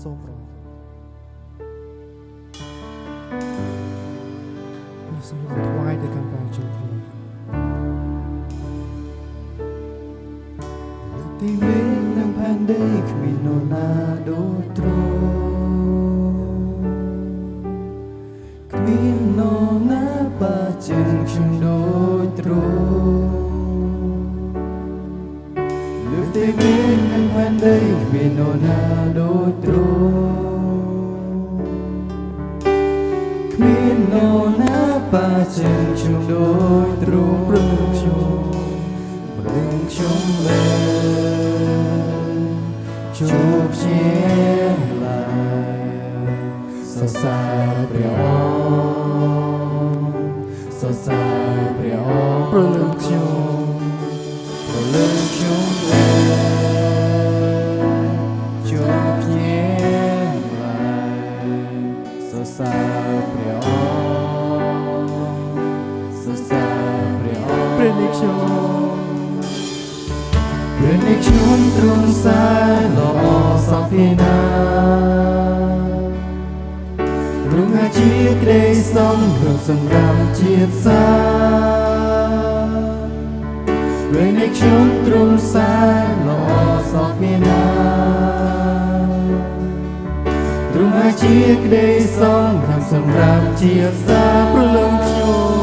សូមរងនេះសម្រាប់ថ្វាយទៅកាន់ព្រះជន្មគ្នាទីវិញនឹងផែនដីគ្មាននរណាដូចទ្រង់គ្មាននរណាបាជាងខ្ញុំដូចទ្រង់លើទីវិញនឹងផែនដីគ្មាននរណាដូចទ្រង់គ្មាននរណាបាជាងខ្ញុំដូចទ្រង់ព្រមខ្ញុំលែជួបជាឡាយសរសើរព្រះអង្គសរសើរព្រះអង្គព្រលឹងខ្ញុំលែជួបជាឡាយសរសើរព្រះអង្គសរសើរព្រះអង្គព្រះនិខ្ញុំព្រះនៃខ្ញុំទ្រង់សាយល្អសពពីណាទ្រង់ហាជាក្តីសំគ្រប់សម្រាប់ជាតិសាព្រះនៃខ្ញុំទ្រង់សាយល្អសពពីណាទ្រង់ហាជាក្តីសំគ្រប់សម្រាប់ជាតិសាព្រលឹងខ្ញុំ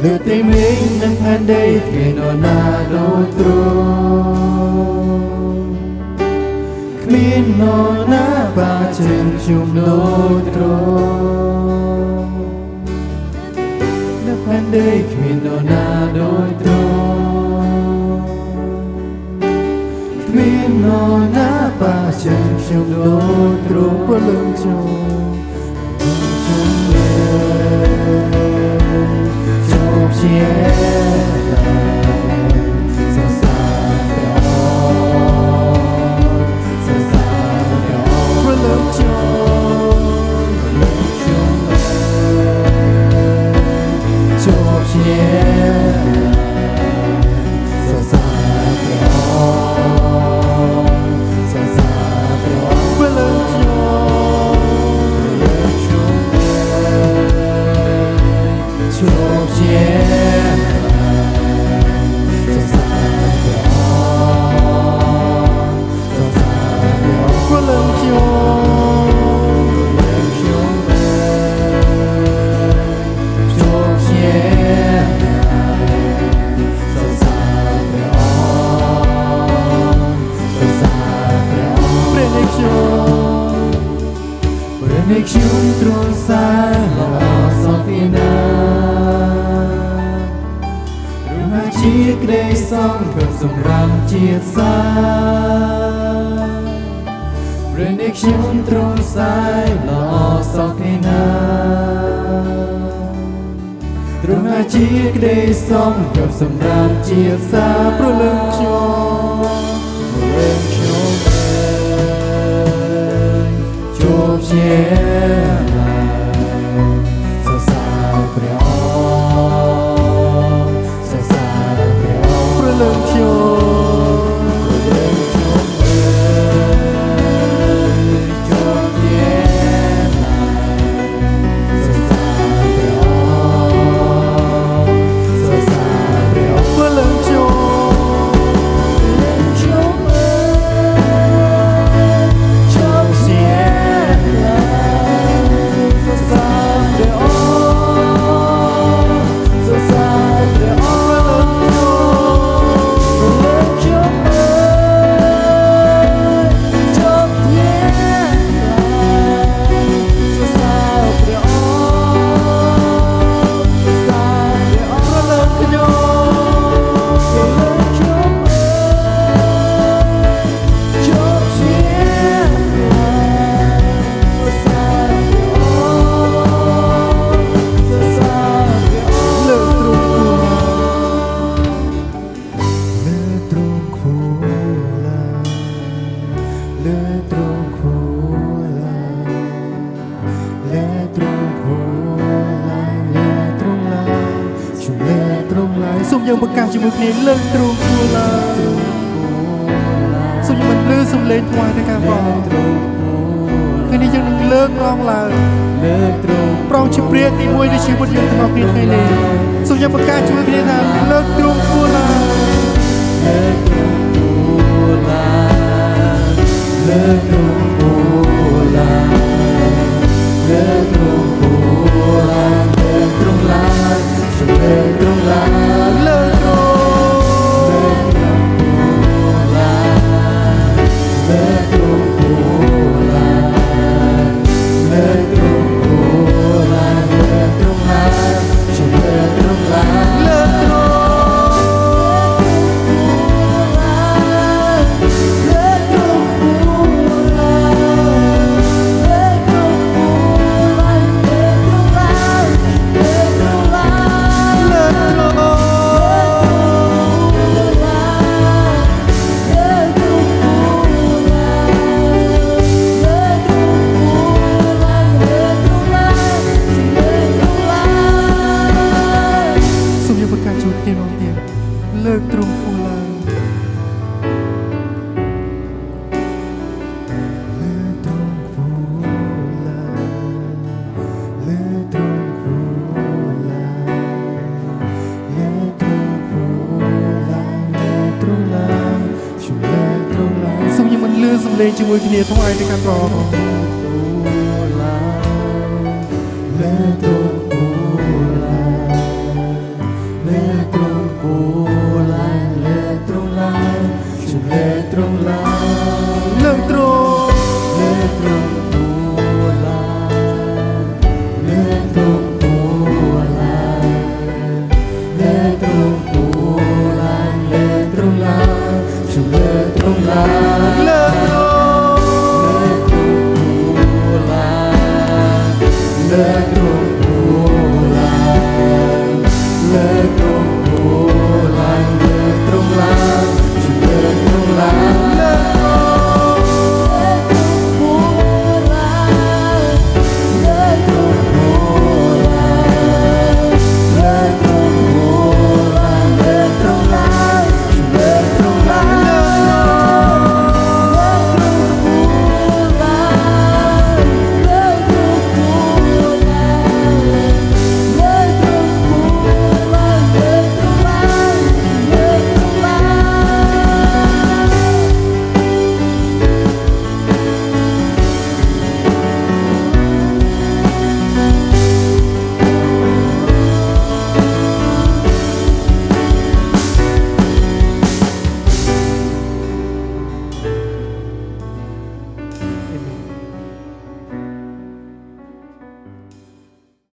លើទីមេឃនិងផែនដីគ្មាននរណាដូចទ្រង់គ្មាននរណាបាជាងខ្ញុំដូចទ្រង់នៅផែនដីគ្មាននរណាដូចទ្រង់គ្មាននរណាបាជាងខ្ញុំដូចទ្រង់ព្រលឹងខ្ញុំជាសរសើរព្រះអង្គសរសើរព្រះអង្គព្រលឹងខ្ញុំជួបជាសរសើរព្រះអង្គសរសើរព្រះអង្គព្រលឹងជួបជានៃខ្ញុំទ្រង់សាយល្អសពពីណាទ្រង់ហាជាក្តីសំគ្រប់សម្រាប់ជាតិសាព្រះនៃខ្ញុំទ្រង់សាយល្អសពពីណាទ្រង់ហាជាក្តីសំគ្រប់សម្រាប់ជាតិសាព្រលឹងខ្ញុំជួបជាសរសើរព្រះអង្គសរសើរព្រះអង្គព្រលឹងខ្ញុំជួបជាសរសើរព្រះអង្គសរសើរព្រះអង្គព្រលឹងខ្ញុំជួបជា เลือตรงหัวไหล่เลือตรงหัวไหล่เลือตรงไหล่ช่วยเลือตรงไหล่ส่งยังประกาศជាមួយគ្នាเลือตรงหัวไหล่ส่งยังมันเลือส่งเลนถวายในการบอกคืนนี้ยังนึงเลิกร้องเลยប្រងជាព្រាទី1នៃជីវិតយើងទាំងអស់គ្នាថ្ងៃនេះសូមយកប្រកាសជួយគ្នាថាលើកទ្រង់គួរឡើយលើកទ្រង់គួរឡើយលើកទ្រង់គួរឡើយលើកទ្រង់គួរឡើយលើកទ្រង់ឡើយសូមលើកទ្រង់ឡើយលើកទ្រង់លើកទ្រង់គួរឡើយលើកទ្រង់គួរឡើយលើកទ្រង់គួរឡើយលើកទ្រង់គួរឡើយលើកទ្រង់ឡើយជួយលើកទ្រង់ឡើយសូមយើងមិនលឺសំឡេងជាមួយគ្នាថ្វាយទៅកាន់ព្រះអង្គលើកទ្រង់គួរឡើយលើកទ្រង់គួរឡើយលើកទ្រង់ឡើយជួយលើកទ្រង់ឡើយលើកទ្រង់លើកទ្រង់គួរឡើយលើកទ្រង់គួរឡើយលើកទ្រង់គួរឡើយលើកទ្រង់ឡើយជួយលើកទ្រង់ឡើយ